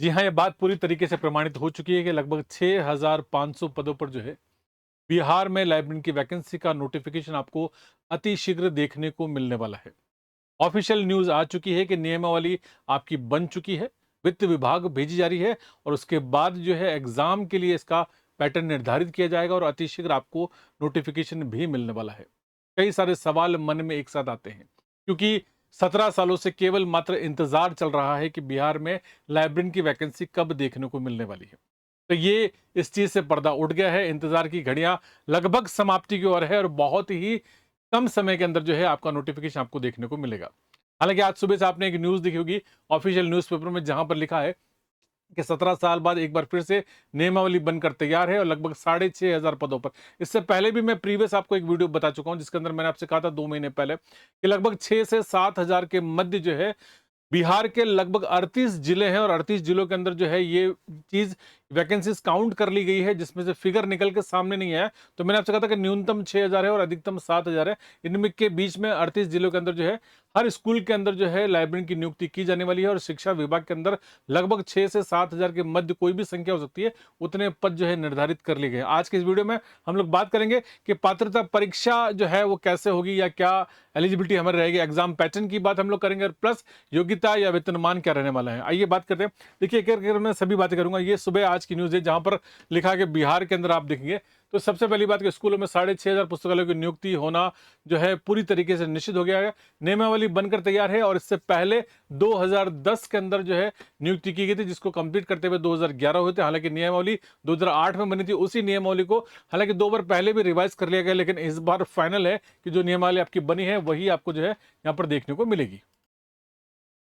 जी हाँ, ये बात पूरी तरीके से प्रमाणित हो चुकी है कि लगभग 6,500 पदों पर जो है बिहार में लाइब्रेरियन की वैकेंसी का नोटिफिकेशन आपको अति शीघ्र देखने को मिलने वाला है। ऑफिशियल न्यूज़ आ चुकी है कि नियमावली आपकी बन चुकी है, वित्त विभाग भेजी जा रही है और उसके बाद जो है एग्ज़ाम के लिए इसका पैटर्न निर्धारित किया जाएगा और अति शीघ्र आपको नोटिफिकेशन भी मिलने वाला है। कई सारे सवाल मन में एक साथ आते हैं, क्योंकि 17 सालों से केवल मात्र इंतज़ार चल रहा है कि बिहार में लाइब्रेरियन की वैकेंसी कब देखने को मिलने वाली है। तो ये इस चीज़ से पर्दा उठ गया है, इंतज़ार की घड़ियाँ लगभग समाप्ति की ओर है और बहुत ही कम समय के अंदर जो है आपका नोटिफिकेशन आपको देखने को मिलेगा। हालाँकि आज सुबह से आपने एक न्यूज़ देखी होगी ऑफ़िशियल न्यूज़पेपर में, जहाँ पर लिखा है कि 17 साल बाद एक बार फिर से नियमावली बनकर तैयार है और लगभग 6,500 पदों पर। इससे पहले भी मैं प्रीवियस आपको एक वीडियो बता चुका हूँ, जिसके अंदर मैंने आपसे कहा था 2 महीने पहले कि लगभग 6 से 7,000 के मध्य जो है बिहार के लगभग 38 जिले हैं और 38 जिलों के अंदर जो है ये चीज़ वैकेंसीज काउंट कर ली गई है, जिसमें से फिगर निकल के सामने नहीं आया। तो मैंने आपसे कहा था कि न्यूनतम 6,000 है और अधिकतम 7,000 है। इनमें के बीच में 38 जिलों के अंदर जो है हर स्कूल के अंदर जो है लाइब्रेरियन की नियुक्ति की जाने वाली है और शिक्षा विभाग के अंदर लगभग 6 से 7,000 के मध्य कोई भी संख्या हो सकती है, उतने पद जो है निर्धारित कर लिए गए हैं। आज के इस वीडियो में हम लोग बात करेंगे कि पात्रता परीक्षा जो है वो कैसे होगी या क्या एलिजिबिलिटी हमारी रहेगी, एग्जाम पैटर्न की बात हम लोग करेंगे और प्लस योग्यता या वेतनमान क्या रहने वाला है। आइए बात करते हैं। देखिए, एक एक मैं सभी बातें करूंगा। ये सुबह आज की न्यूज़ है, जहां पर लिखा है कि बिहार के अंदर आप देखेंगे तो सबसे पहली बात कि स्कूलों में 6,500 पुस्तकालयों की नियुक्ति होना जो है पूरी तरीके से निश्चित हो गया है। नियमावली बनकर तैयार है और इससे पहले 2010 के अंदर जो है नियुक्ति की गई थी, जिसको कंप्लीट करते हुए 2011 हुए थे। हालांकि नियमावली 2008 में बनी थी। उसी नियमावली को हालांकि 2 बार पहले भी रिवाइज कर लिया गया, लेकिन इस बार फाइनल है कि जो नियमावली आपकी बनी है वही आपको जो है यहाँ पर देखने को मिलेगी।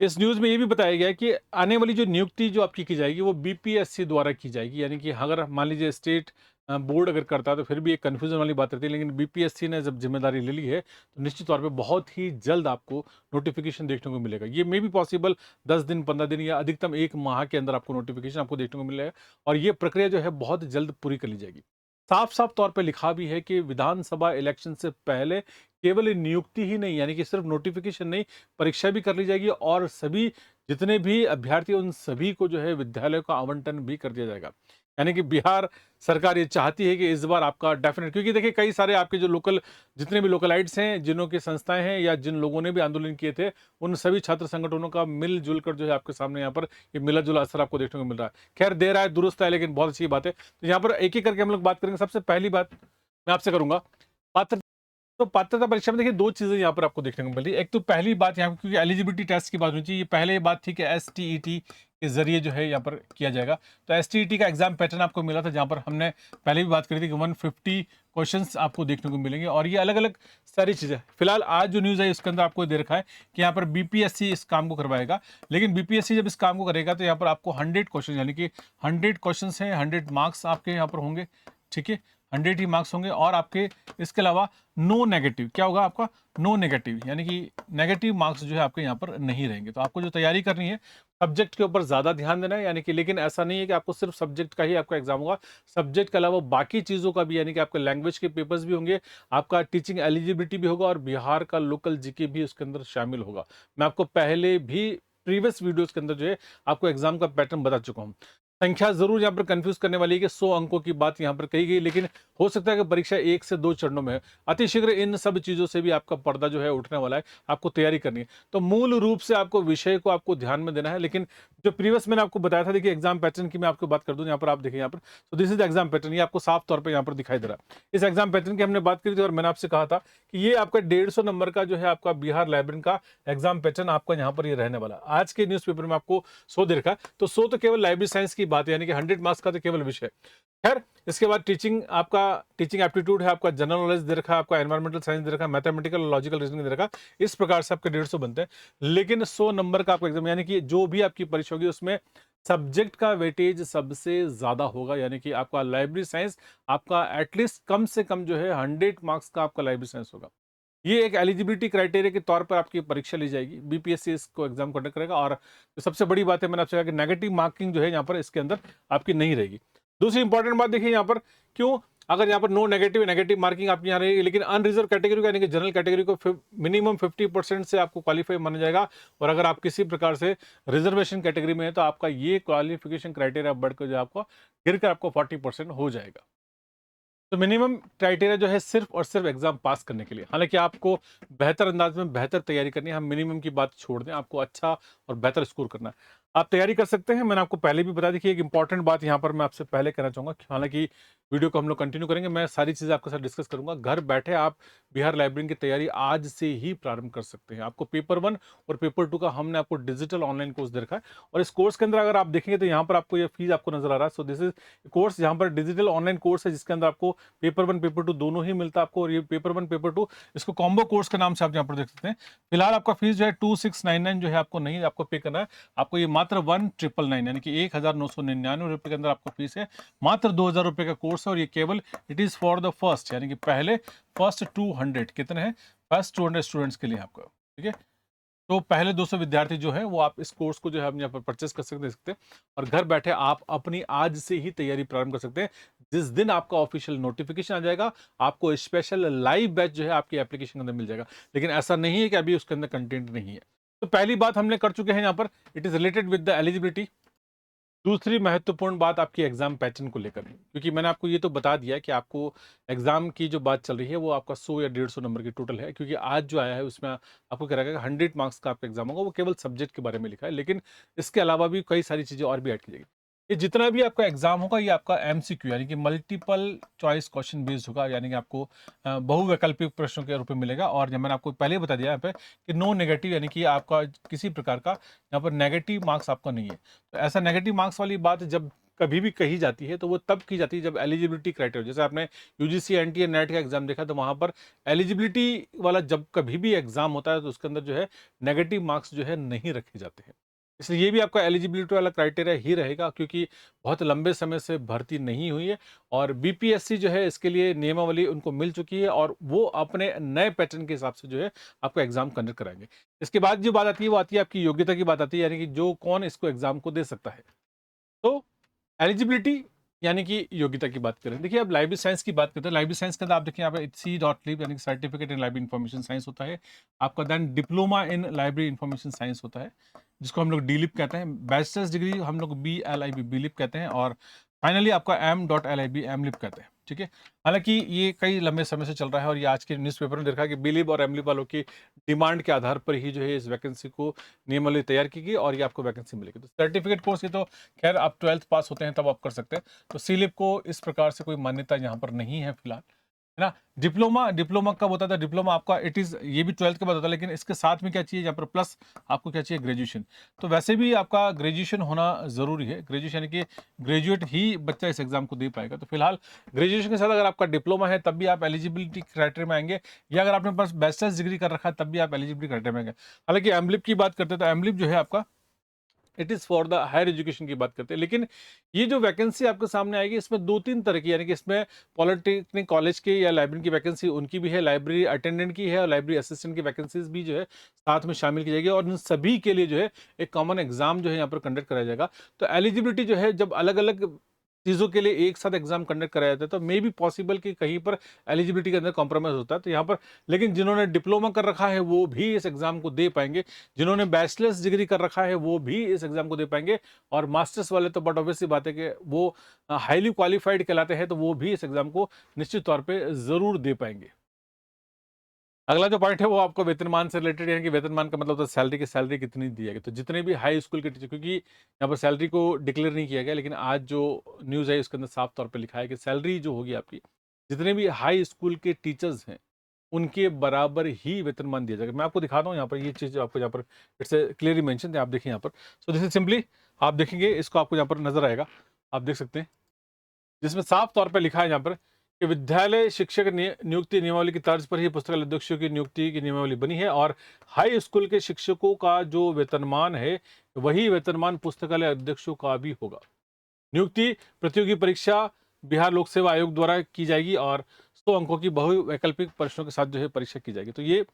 इस न्यूज़ में ये भी बताया गया है कि आने वाली जो नियुक्ति जो आपकी की जाएगी वो बीपीएससी द्वारा की जाएगी। यानी कि अगर मान लीजिए स्टेट बोर्ड अगर करता है तो फिर भी एक कन्फ्यूजन वाली बात रहती है, लेकिन बीपीएससी ने जब जिम्मेदारी ले ली है तो निश्चित तौर पे बहुत ही जल्द आपको नोटिफिकेशन देखने को मिलेगा। ये मे भी पॉसिबल 10 दिन, 15 दिन या अधिकतम 1 माह के अंदर आपको नोटिफिकेशन आपको देखने को मिलेगा और ये प्रक्रिया जो है बहुत जल्द पूरी कर ली जाएगी। साफ-साफ तौर पे लिखा भी है कि विधानसभा इलेक्शन से पहले केवल नियुक्ति ही नहीं, यानी कि सिर्फ नोटिफिकेशन नहीं, परीक्षा भी कर ली जाएगी और सभी जितने भी अभ्यर्थी उन सभी को जो है विद्यालयों का आवंटन भी कर दिया जाएगा। यानी कि बिहार सरकार ये चाहती है कि इस बार आपका डेफिनेट, क्योंकि देखिए कई सारे आपके जो लोकल जितने भी लोकलाइट्स हैं, जिनों की संस्थाएं हैं या जिन लोगों ने भी आंदोलन किए थे, उन सभी छात्र संगठनों का मिलजुल कर जो है आपके सामने यहाँ पर ये मिला-जुला असर आपको देखने को मिल रहा है। खैर देर आए दुरुस्त आए, लेकिन बहुत अच्छी बात है। तो यहाँ पर एक-एक करके हम लोग बात करेंगे। सबसे पहली बात मैं आपसे करूँगा, पात्र तो पात्रता परीक्षा में देखिए 2 चीज़ें यहाँ पर आपको देखने को मिल रही है। एक तो पहली बात यहाँ पे, क्योंकि एलिजिबिलिटी टेस्ट की बात होनी चाहिए, ये पहले ये बात थी कि एसटीईटी के ज़रिए जो है यहाँ पर किया जाएगा। तो एसटीईटी का एग्ज़ाम पैटर्न आपको मिला था, जहाँ पर हमने पहले भी बात करी थी कि 150 क्वेश्चंस आपको देखने को मिलेंगे और ये अलग-अलग सारी चीज़ें। फिलहाल आज जो न्यूज़ है इसके अंदर आपको दे रखा है कि यहाँ पर बीपीएससी इस काम को करवाएगा। लेकिन बीपीएससी जब इस काम को करेगा तो यहाँ पर आपको 100 क्वेश्चन, यानी कि 100 क्वेश्चंस हैं, 100 मार्क्स आपके यहाँ पर होंगे, ठीक है? 100 ही मार्क्स होंगे और आपके इसके अलावा नो नेगेटिव, क्या होगा आपका? नो नेगेटिव, यानी कि नेगेटिव मार्क्स जो है आपके यहाँ पर नहीं रहेंगे। तो आपको जो तैयारी करनी है, सब्जेक्ट के ऊपर ज़्यादा ध्यान देना है, यानी कि लेकिन ऐसा नहीं है कि आपको सिर्फ सब्जेक्ट का ही आपका एग्जाम होगा। सब्जेक्ट के अलावा बाकी चीज़ों का भी, यानी कि आपके लैंग्वेज के पेपर्स भी होंगे, आपका टीचिंग एलिजिबिलिटी भी होगा और बिहार का लोकल जीके भी उसके अंदर शामिल होगा। मैं आपको पहले भी प्रीवियस वीडियोज़ के अंदर जो है आपको एग्जाम का पैटर्न बता चुका हूँ। संख्या ज़रूर यहाँ पर कंफ्यूज करने वाली है कि 100 अंकों की बात यहाँ पर कही गई, लेकिन हो सकता है कि परीक्षा 1 से 2 चरणों में है। अतिशीघ्र इन सब चीज़ों से भी आपका पर्दा जो है उठने वाला है, आपको तैयारी करनी है। तो मूल रूप से आपको विषय को आपको ध्यान में देना है, लेकिन जो प्रीवियस मैंने आपको बताया था, देखिए एग्जाम पैटर्न की मैं आपको बात कर दूँ, यहाँ पर आप देखिए, यहाँ पर तो दिस इज एग्जाम पैटर्न, ये आपको साफ तौर पर यहाँ पर दिखाई दे रहा है। इस एग्जाम पैटर्न की हमने बात करी थी और मैंने आपसे कहा था कि ये आपका 150 नंबर का जो है आपका बिहार लाइब्रेरियन का एग्जाम पैटर्न आपका यहाँ पर ये रहने वाला। आज के न्यूज़पेपर में आपको 100 दे रखा है, तो 100 तो केवल लाइब्रेरी साइंस की बात है, यानी कि 100 मार्क्स का तो केवल विषय। खैर इसके बाद टीचिंग, आपका टीचिंग एप्टीट्यूड है, आपका जनरल नॉलेज दे रखा है, आपका एनवायरमेंटल साइंस दे रखा है, मैथमेटिकल और लॉजिकल रीजनिंग दे रखा है। इस प्रकार से आपके 150 बनते हैं, लेकिन 100 नंबर का आपका एग्जाम, यानी कि जो भी आपकी परीक्षा होगी उसमें सब्जेक्ट का वेटेज सबसे ज्यादा होगा। यानी कि आपका लाइब्रेरी साइंस आपका एटलीस्ट कम से कम जो है 100 मार्क्स का आपका लाइब्रेरी साइंस होगा। ये एक एलिजिबिलिटी क्राइटेरिया के तौर पर आपकी परीक्षा ली जाएगी, बीपीएससी इसको एग्जाम कंडक्ट करेगा। और सबसे बड़ी बात है, मैंने आपसे कहा कि नेगेटिव मार्किंग जो है यहाँ पर इसके अंदर आपकी नहीं रहेगी। दूसरी इंपॉर्टेंट बात देखिए यहाँ पर, क्यों अगर यहाँ पर नो नेगेटिव नेगेटिव मार्किंग आपकी यहाँ रहेगी, लेकिन अनरिजर्व कैटेगरी को यानी कि जनरल कैटेगरी को मिनिमम 50% से आपको क्वालिफाई माना जाएगा। और अगर आप किसी प्रकार से रिजर्वेशन कैटेगरी में है तो आपका ये क्वालिफिकेशन क्राइटेरिया बढ़कर जो आपको गिरकर आपको 40% हो जाएगा। तो मिनिमम क्राइटेरिया जो है सिर्फ और सिर्फ एग्जाम पास करने के लिए। हालांकि आपको बेहतर अंदाज में बेहतर तैयारी करनी है, हम मिनिमम की बात छोड़ दें, आपको अच्छा और बेहतर स्कोर करना है। आप तैयारी कर सकते हैं, मैंने आपको पहले भी बता दी कि एक इंपॉर्टेंट बात यहाँ पर मैं आपसे पहले कहना चाहूँगा कि हालांकि वीडियो को हम लोग कंटिन्यू करेंगे, मैं सारी चीज़ें आपके साथ डिस्कस करूँगा। घर बैठे आप बिहार लाइब्रेरी की तैयारी आज से ही प्रारंभ कर सकते हैं। आपको पेपर 1 और पेपर 2 का हमने आपको डिजिटल ऑनलाइन कोर्स दे रखा है, और इस कोर्स के अंदर अगर आप देखेंगे तो यहाँ पर आपको ये फीस आपको नजर आ रहा है। सो दिस इज कोर्स, यहाँ पर डिजिटल ऑनलाइन कोर्स है जिसके अंदर आपको पेपर 1 पेपर 2 दोनों ही मिलता है आपको। और ये पेपर 1 पेपर 2 इसको कॉम्बो कोर्स के नाम से आप यहाँ पर देख सकते हैं। फिलहाल आपका फीस जो है 2699 जो है आपको नहीं आपको पे करना है, आपको ये मात्र 1999 यानी कि 1999 रुपए के अंदर आपको फीस है। मात्र 2000 रुपए का कोर्स है, और ये केवल it is for the first यानी कि पहले फर्स्ट 200 कितने हैं, फर्स्ट 200 स्टूडेंट्स के लिए आपका, ठीक है। तो पहले 200 विद्यार्थी जो है वो आप इस कोर्स को जो है हम यहाँ पर परचेस कर सकते हैं, और घर बैठे आप अपनी आज से ही तैयारी प्रारंभ कर सकते हैं। जिस दिन आपका ऑफिशियल नोटिफिकेशन आ जाएगा, आपको स्पेशल लाइव बैच जो है आपकी एप्लीकेशन के अंदर मिल जाएगा। लेकिन ऐसा नहीं है कि अभी उसके अंदर कंटेंट नहीं है। तो पहली बात हमने कर चुके हैं यहाँ पर, it is related with the eligibility. दूसरी महत्वपूर्ण बात आपकी एग्जाम पैटर्न को लेकर है, क्योंकि मैंने आपको ये तो बता दिया कि आपको एग्जाम की जो बात चल रही है वो आपका 100 या 150 नंबर की टोटल है, क्योंकि आज जो आया है उसमें आपको कह रहा है कि 100 मार्क्स का आपका एग्जाम होगा, वो केवल सब्जेक्ट के बारे में लिखा है। लेकिन इसके अलावा भी कई सारी चीजें और भी ऐड की जाएगी। ये जितना भी आपका एग्जाम होगा ये आपका एमसीक्यू यानी कि मल्टीपल चॉइस क्वेश्चन बेस्ड होगा, यानी कि आपको बहुवैकल्पिक प्रश्नों के रूप में मिलेगा। और जब मैंने आपको पहले बता दिया यहाँ पे कि नो नेगेटिव यानी कि आपका किसी प्रकार का यहाँ पर नेगेटिव मार्क्स आपका नहीं है। तो ऐसा नेगेटिव मार्क्स वाली बात जब कभी भी कही जाती है तो वो तब की जाती है जब एलिजिबिलिटी क्राइटेरिया, जैसे आपने यूजीसी एनटीए नेट का एग्जाम देखा तो वहां पर एलिजिबिलिटी वाला जब कभी भी एग्जाम होता है तो उसके अंदर जो है नेगेटिव मार्क्स जो है नहीं रखे जाते हैं। इसलिए ये भी आपका एलिजिबिलिटी वाला क्राइटेरिया ही रहेगा, क्योंकि बहुत लंबे समय से भर्ती नहीं हुई है, और बीपीएससी जो है इसके लिए नियमावली उनको मिल चुकी है, और वो अपने नए पैटर्न के हिसाब से जो है आपको एग्जाम कंडक्ट कराएंगे। इसके बाद जो बात आती है वो आती है आपकी योग्यता की बात आती है, यानी कि जो कौन इसको एग्जाम को दे सकता है। तो एलिजिबिलिटी यानी कि योग्यता की बात करें, देखिए अब लाइब्रेरी साइंस की बात करते हैं। लाइब्रेरी साइंस के अंदर आप देखिए यहाँ पे सी.लिब यानी कि certificate in library information science होता है आपका। Then diploma in library information science होता है, जिसको हम लोग डी.लिब कहते हैं। बैचलर्स डिग्री हम लोग बी.लिब कहते हैं, और फाइनली आपका M.LIB एमलिब कहते हैं, ठीक है। हालांकि ये कई लंबे समय से चल रहा है, और ये आज के न्यूज़पेपर में देखा है कि बी.लिब और एमलिब वालों की डिमांड के आधार पर ही जो है इस वैकेंसी को नियमावली तैयार की गई, और ये आपको वैकेंसी मिलेगी। तो सर्टिफिकेट कोर्स की तो खैर आप 12th पास होते हैं तब आप कर सकते हैं। तो सी.लिब को इस प्रकार से कोई मान्यता यहाँ पर नहीं है फिलहाल, है ना। डिप्लोमा डिप्लोमा कब होता था, डिप्लोमा आपका इट इज ये भी 12th के बाद होता है, लेकिन इसके साथ में क्या चाहिए यहाँ पर प्लस आपको क्या चाहिए, ग्रेजुएशन। तो वैसे भी आपका ग्रेजुएशन होना जरूरी है, ग्रेजुएशन यानी कि ग्रेजुएट ही बच्चा इस एग्जाम को दे पाएगा। तो फिलहाल ग्रेजुएशन के साथ अगर आपका डिप्लोमा है तब भी आप एलिजिबिलिटी क्राइटेरिया में आएंगे, या अगर आपने पास बैचलर्स डिग्री कर रखा है तब भी आप एलिजिबिलिटी क्राइटेरिया में आएंगे। हालांकि एमलिब की बात करते हैं तो एमलिब जो है आपका it is for the higher education की बात करते हैं। लेकिन ये जो वैकेंसी आपके सामने आएगी इसमें 2-3 तरह की, यानी कि इसमें पॉलिटेक्निक कॉलेज की या लाइब्रेरी की वैकेंसी उनकी भी है, लाइब्रेरी अटेंडेंट की है, और लाइब्रेरी असिस्टेंट की वैकेंसीज भी जो है साथ में शामिल की जाएगी, और इन सभी के लिए जो है एक कॉमन एग्जाम जो है यहाँ पर कंडक्ट कराया जाएगा। तो एलिजिबिलिटी जो है जब अलग अलग चीज़ों के लिए एक साथ एग्जाम कंडक्ट कराया जाता है तो मे बी पॉसिबल कि कहीं पर एलिजिबिलिटी के अंदर कॉम्प्रोमाइज़ होता है। तो यहाँ पर लेकिन जिन्होंने डिप्लोमा कर रखा है वो भी इस एग्जाम को दे पाएंगे, जिन्होंने बैचलर्स डिग्री कर रखा है वो भी इस एग्जाम को दे पाएंगे, और मास्टर्स वाले तो बट ऑब्वियसली बात है कि वो हाईली क्वालिफाइड कहलाते हैं तो वो भी इस एग्जाम को निश्चित तौर पर जरूर दे पाएंगे। अगला जो पॉइंट है वो आपको वेतनमान से रिलेटेड, यानी कि वेतनमान का मतलब तो सैलरी की सैलरी कितनी दी जाएगी। तो जितने भी हाई स्कूल के टीचर, क्योंकि यहाँ पर सैलरी को डिक्लेयर नहीं किया गया, लेकिन आज जो न्यूज़ है उसके अंदर साफ तौर पे लिखा है कि सैलरी जो होगी आपकी, जितने भी हाई स्कूल के टीचर्स हैं उनके बराबर ही वेतनमान दिया जाएगा। मैं आपको दिखाता हूँ यहाँ पर ये चीज़ आपको यहाँ पर इट्स क्लियरली मेंशन है, आप देखिए यहाँ पर। सो दिस इज सिंपली, आप देखेंगे इसको आपको यहाँ पर नजर आएगा, आप देख सकते हैं, जिसमें साफ तौर पर लिखा है यहाँ पर कि विद्यालय शिक्षक नियुक्ति नियमावली की तर्ज पर ही पुस्तकालय अध्यक्षों की नियुक्ति की नियमावली बनी है, और हाई स्कूल के शिक्षकों का जो वेतनमान है वही वेतनमान पुस्तकालय अध्यक्षों का भी होगा। नियुक्ति प्रतियोगी परीक्षा बिहार लोक सेवा आयोग द्वारा की जाएगी, और 100 अंकों की बहुवैकल्पिक प्रश्नों के साथ जो है परीक्षा की जाएगी। तो ये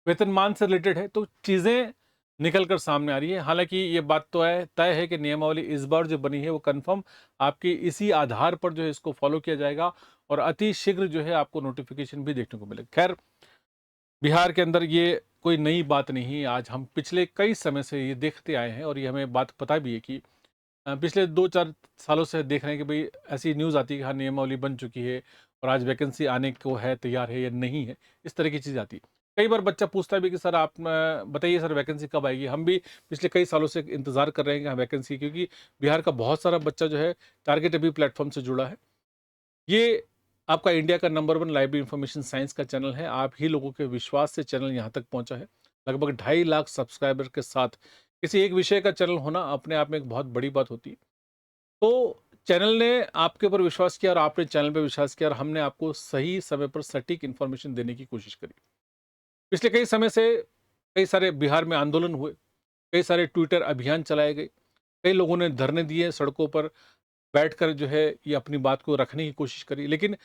वेतनमान से रिलेटेड है। तो चीज़ें निकल कर सामने आ रही है। हालाँकि ये बात तो है तय है कि नियमावली इस बार जो बनी है वो कन्फर्म आपकी इसी आधार पर जो है इसको फ़ॉलो किया जाएगा और अति शीघ्र जो है आपको नोटिफ़िकेशन भी देखने को मिलेगा। ख़ैर बिहार के अंदर ये कोई नई बात नहीं है। आज हम पिछले कई समय से ये देखते आए हैं और ये हमें बात पता भी है कि पिछले 2-4 सालों से देख रहे हैं कि भई ऐसी न्यूज़ आती है कि हाँ, नियमावली बन चुकी है और आज वैकेंसी आने को है, तैयार है या नहीं है, इस तरह की चीज़ आती है। कई बार बच्चा पूछता भी कि सर आप बताइए सर वैकेंसी कब आएगी? हम भी पिछले कई सालों से इंतज़ार कर रहे हैं कि हाँ, वैकेंसी क्योंकि बिहार का बहुत सारा बच्चा जो है टारगेट अभी प्लेटफ़ॉर्म से जुड़ा है। ये आपका इंडिया का नंबर 1 लाइब्रेरी इन्फॉर्मेशन साइंस का चैनल है। आप ही लोगों के विश्वास से चैनल यहाँ तक पहुँचा है। लगभग 2.5 लाख सब्सक्राइबर के साथ किसी एक विषय का चैनल होना अपने आप में एक बहुत बड़ी बात होती है। तो चैनल ने आपके ऊपर विश्वास किया और आपने चैनल पे विश्वास किया और हमने आपको सही समय पर सटीक इन्फॉर्मेशन देने की कोशिश करी। पिछले कई समय से कई सारे बिहार में आंदोलन हुए, कई सारे ट्विटर अभियान चलाए गए, कई लोगों ने धरने दिए, सड़कों पर बैठकर जो है ये अपनी बात को रखने की कोशिश करी, लेकिन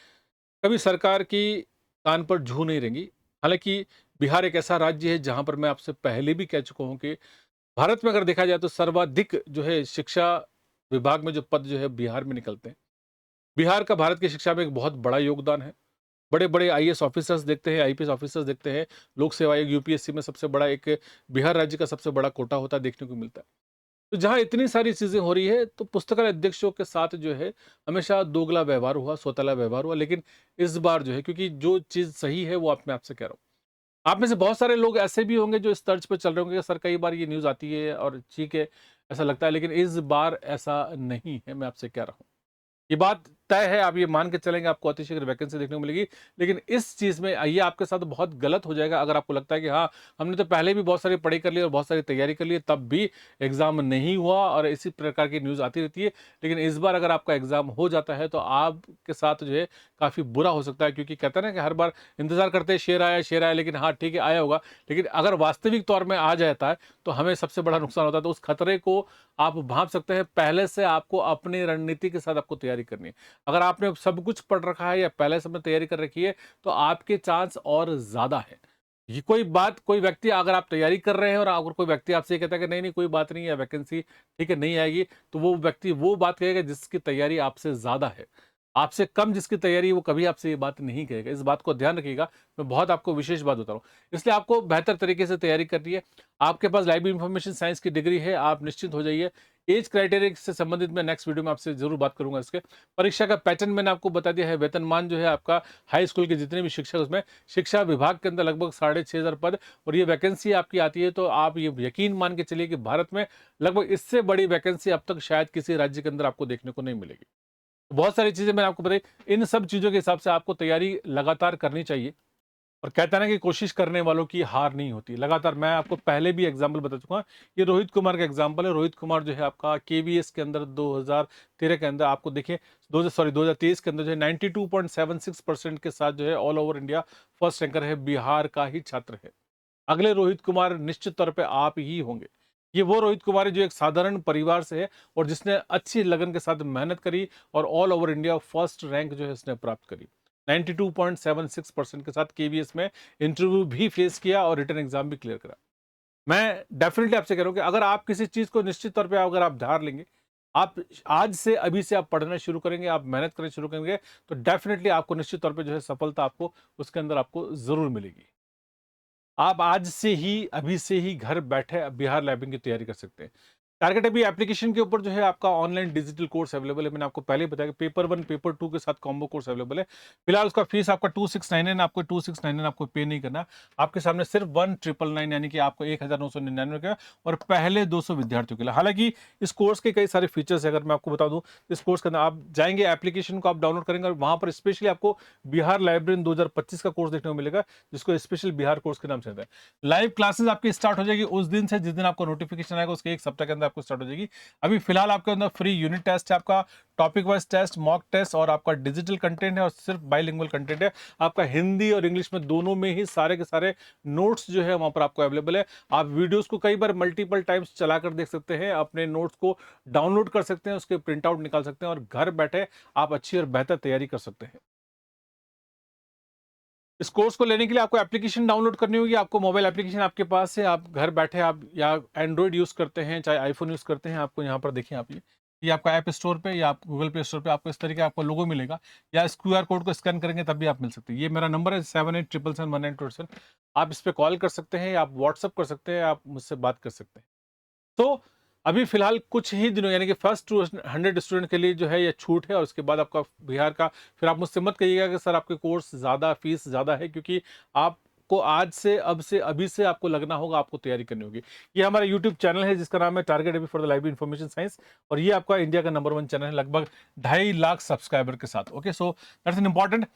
कभी सरकार की कान पर जू नहीं रेंगी। हालाँकि बिहार एक ऐसा राज्य है जहाँ पर मैं आपसे पहले भी कह चुका हूँ कि भारत में अगर देखा जाए तो सर्वाधिक जो है शिक्षा विभाग में जो पद जो है बिहार में निकलते हैं। बिहार का भारत की शिक्षा में एक बहुत बड़ा योगदान है। बड़े-बड़े आईएएस ऑफिसर्स देखते हैं, आईपीएस ऑफिसर्स देखते हैं, लोक सेवा आयोग यूपीएससी में सबसे बड़ा एक बिहार राज्य का सबसे बड़ा कोटा होता है, देखने को मिलता है। तो जहाँ इतनी सारी चीज़ें हो रही है, तो पुस्तकालय अध्यक्षों के साथ जो है हमेशा दोगला व्यवहार हुआ, सौतेला व्यवहार हुआ, लेकिन इस बार जो है क्योंकि जो चीज़ सही है वो मैं आपसे कह रहा हूँ। आप में से बहुत सारे लोग ऐसे भी होंगे जो इस तर्ज पे चल रहे होंगे कि सर कई बार ये न्यूज़ आती है और ठीक है, ऐसा लगता है लेकिन इस बार ऐसा नहीं है, मैं आपसे कह रहा हूँ। ये बात तय है, आप ये मान के चलेंगे आपको अतिशीघ्र वैकेंसी देखने को मिलेगी। लेकिन इस चीज़ में ये आपके साथ बहुत गलत हो जाएगा अगर आपको लगता है कि हाँ, हमने तो पहले भी बहुत सारी पढ़ाई कर ली और बहुत सारी तैयारी कर ली है, तब भी एग्ज़ाम नहीं हुआ और इसी प्रकार की न्यूज़ आती रहती है। लेकिन इस बार अगर आपका एग्ज़ाम हो जाता है, तो आपके साथ जो है काफ़ी बुरा हो सकता है क्योंकि कहते हैं ना कि हर बार इंतज़ार करते हैं शेर आया, लेकिन हाँ, ठीक है, आया होगा। लेकिन अगर वास्तविक तौर में आ जाता है, तो हमें सबसे बड़ा नुकसान होता है। तो उस खतरे को आप भाँप सकते हैं, पहले से आपको अपनी रणनीति के साथ आपको तैयारी करनी है। अगर आपने सब कुछ पढ़ रखा है या पहले से अपने तैयारी कर रखी है, तो आपके चांस और ज़्यादा है। ये कोई व्यक्ति अगर आप तैयारी कर रहे हैं और अगर कोई व्यक्ति आपसे ये कहता है कि नहीं, नहीं कोई बात नहीं है, वैकेंसी ठीक है, नहीं आएगी, तो वो व्यक्ति वो बात कहेगा जिसकी तैयारी आपसे ज़्यादा है। आपसे कम जिसकी तैयारी है, वो कभी आपसे ये बात नहीं कहेगा। इस बात को ध्यान रखिएगा, मैं बहुत आपको विशेष बात बता रहा हूँ। इसलिए आपको बेहतर तरीके से तैयारी करनी है। आपके पास लाइब्रेरी इन्फॉर्मेशन साइंस की डिग्री है, आप निश्चिंत हो जाइए। ऐज क्राइटेरिया से संबंधित मैं नेक्स्ट वीडियो में आपसे ज़रूर बात करूँगा इसके। परीक्षा का पैटर्न मैंने आपको बता दिया है, वेतनमान जो है आपका हाई स्कूल के जितने भी शिक्षक उसमें शिक्षा विभाग के अंदर लगभग 6,500 पद और ये वैकेंसी आपकी आती है, तो आप ये यकीन मान के चलिए कि भारत में लगभग इससे बड़ी वैकेंसी अब तक शायद किसी राज्य के अंदर आपको देखने को नहीं मिलेगी। तो बहुत सारी चीज़ें मैंने आपको बताई, इन सब चीज़ों के हिसाब से आपको तैयारी लगातार करनी चाहिए। और कहता है ना कि कोशिश करने वालों की हार नहीं होती। लगातार मैं आपको पहले भी एग्ज़ाम्पल बता चुका हूँ। ये रोहित कुमार का एग्ज़ाम्पल है। रोहित कुमार जो है आपका केवीएस के अंदर 2013 के अंदर आपको देखिए 2023 के अंदर जो है 92.76% के साथ जो है all over India first ranker है, बिहार का ही छात्र है। अगले रोहित कुमार निश्चित तौर पे आप ही होंगे। ये वो रोहित कुमार है जो एक साधारण परिवार से है और जिसने अच्छी लगन के साथ मेहनत करी और all over India first rank जो है इसने प्राप्त करी। 92.76% के साथ केवीएस में इंटरव्यू भी फेस किया और रिटन एग्जाम भी क्लियर करा। मैं डेफिनेटली आपसे कह रहा हूँ कि अगर आप किसी चीज़ को निश्चित तौर पे अगर आप धार लेंगे, आप आज से अभी से आप पढ़ना शुरू करेंगे, आप मेहनत करना शुरू करेंगे, तो डेफिनेटली आपको निश्चित तौर पे जो है सफलता आपको उसके अंदर आपको ज़रूर मिलेगी। आप आज से ही, अभी से ही घर बैठे बिहार लैबिंग की तैयारी कर सकते हैं। टारगेट अभी एप्लीकेशन के ऊपर जो है आपका ऑनलाइन डिजिटल कोर्स अवेलेबल है। मैंने आपको पहले ही बताया कि पेपर 1, पेपर 2 के साथ कॉम्बो कोर्स अवेलेबल है। फिलहाल उसका फीस आपका 2699 आपको 2699 आपको पे नहीं करना। आपके सामने सिर्फ 1999 यानी कि आपको 1999 का और पहले 200 विद्यार्थियों के लिए। हालाँकि इस कोर्स के कई सारे फीचर्स हैं, अगर मैं आपको बता दूँ, इस कोर्स के अंदर आप जाएँगे, एप्लीकेशन को आप डाउनलोड करेंगे और वहाँ पर स्पेशली आपको बिहार लाइब्रेरियन 2025 का कोर्स देखने को मिलेगा, जिसको स्पेशल बिहार कोर्स के नाम से आता है। लाइव क्लासेस आपकी स्टार्ट हो जाएगी उस दिन से जिस दिन आपको नोटिफिकेशन आएगा, उसके 1 सप्ताह के अंदर आपको स्टार्ट हो जाएगी। अभी फिलहाल आपके अंदर फ्री यूनिट टेस्ट है, आपका topic wise test, mock test और आपका डिजिटल कंटेंट है और सिर्फ बाइलिंगुअल कंटेंट है। आपका हिंदी और इंग्लिश में दोनों में ही सारे के सारे नोट्स जो है वहां पर आपको अवेलेबल है। आप वीडियोस को कई बार मल्टीपल टाइम्स चलाकर देख सकते हैं, अपने नोट्स को डाउनलोड कर सकते हैं, उसके प्रिंट आउट निकाल सकते हैं और घर बैठे आप अच्छी और बेहतर तैयारी कर सकते हैं। इस कोर्स को लेने के लिए आपको एप्लीकेशन डाउनलोड करनी होगी। आपको मोबाइल एप्लीकेशन आपके पास है, आप घर बैठे आप या एंड्रॉइड यूज़ करते हैं, चाहे आईफ़ोन यूज़ करते हैं, आपको यहाँ पर देखिए आप ये आपका ऐप स्टोर पे या आप गूगल प्ले स्टोर पे आपको इस तरीके का आपको लोगो मिलेगा, या इस क्यूआर कोड को स्कैन करेंगे तब भी आप मिल सकते हैं। ये मेरा नंबर है 7877719287। आप इस पे कॉल कर सकते हैं, या आप व्हाट्सएप कर सकते हैं, आप मुझसे बात कर सकते हैं। तो अभी फिलहाल कुछ ही दिनों, यानी कि फर्स्ट टू 100 स्टूडेंट के लिए जो है ये छूट है, और उसके बाद आपका बिहार का, फिर आप मुझसे मत कहिएगा कि सर आपके कोर्स ज़्यादा फीस ज़्यादा है, क्योंकि आपको आज से, अब से, अभी से आपको लगना होगा, आपको तैयारी करनी होगी। ये हमारा यूट्यूब चैनल है जिसका नाम है टारगेट अभी for the library information science, और ये आपका इंडिया का नंबर 1 चैनल है, लगभग 2.5 लाख सब्सक्राइबर के साथ। Okay, so that's an important.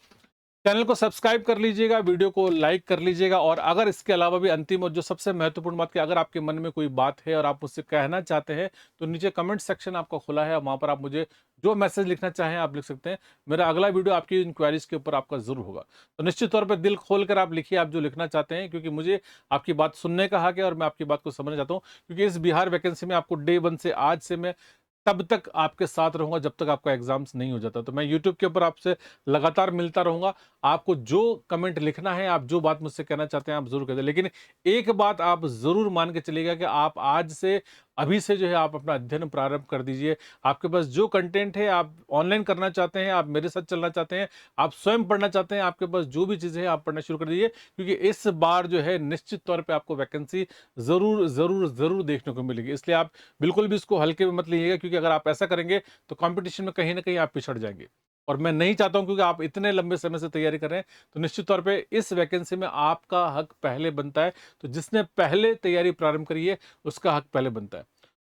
Channel को सब्सक्राइब कर लीजिएगा, वीडियो को लाइक कर लीजिएगा, और अगर इसके अलावा भी अंतिम और जो सबसे महत्वपूर्ण बात, कि अगर आपके मन में कोई बात है और आप मुझसे कहना चाहते हैं, तो नीचे कमेंट सेक्शन आपका खुला है, वहां पर आप मुझे जो मैसेज लिखना चाहें आप लिख सकते हैं। मेरा अगला वीडियो आपकी इंक्वायरीज के ऊपर आपका जरूर होगा। तो निश्चित तौर पर दिल खोल कर आप लिखिए, आप जो लिखना चाहते हैं, क्योंकि मुझे आपकी बात सुनने का हक है और मैं आपकी बात को समझना चाहता हूँ। क्योंकि इस बिहार वैकेंसी में आपको डे 1 से, आज से मैं तब तक आपके साथ रहूंगा जब तक आपका एग्जाम्स नहीं हो जाता। तो मैं यूट्यूब के ऊपर आपसे लगातार मिलता रहूंगा। आपको जो कमेंट लिखना है, आप जो बात मुझसे कहना चाहते हैं, आप जरूर कह दें। लेकिन एक बात आप जरूर मान के चलिएगा कि आप आज से, अभी से जो है आप अपना अध्ययन प्रारंभ कर दीजिए। आपके पास जो कंटेंट है, आप ऑनलाइन करना चाहते हैं, आप मेरे साथ चलना चाहते हैं, आप स्वयं पढ़ना चाहते हैं, आपके पास जो भी चीज़ें हैं आप पढ़ना शुरू कर दीजिए। क्योंकि इस बार जो है निश्चित तौर पे आपको वैकेंसी ज़रूर ज़रूर ज़रूर देखने को मिलेगी। इसलिए आप बिल्कुल भी इसको हल्के में मत लीजिएगा, क्योंकि अगर आप ऐसा करेंगे तो कंपटीशन में कहीं ना कहीं आप पिछड़ जाएंगे, और मैं नहीं चाहता हूं। क्योंकि आप इतने लंबे समय से तैयारी कर रहे हैं, तो निश्चित तौर पे इस वैकेंसी में आपका हक पहले बनता है। तो जिसने पहले तैयारी प्रारंभ करी है, उसका हक पहले बनता है।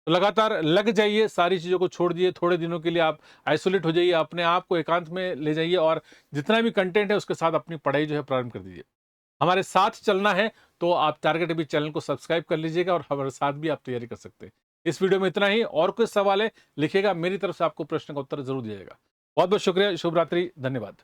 तो लगातार लग जाइए, सारी चीज़ों को छोड़ दिए, थोड़े दिनों के लिए आप आइसोलेट हो जाइए, अपने आप को एकांत में ले जाइए, और जितना भी कंटेंट है उसके साथ अपनी पढ़ाई जो है प्रारंभ कर दीजिए। हमारे साथ चलना है तो आप टारगेट अभी चैनल को सब्सक्राइब कर लीजिएगा, और हमारे साथ भी आप तैयारी कर सकते हैं। इस वीडियो में इतना ही, और कुछ सवाल है लिखिएगा, मेरी तरफ से आपको प्रश्न का उत्तर जरूर दिया जाएगा। बहुत बहुत शुक्रिया, शुभ रात्रि, धन्यवाद।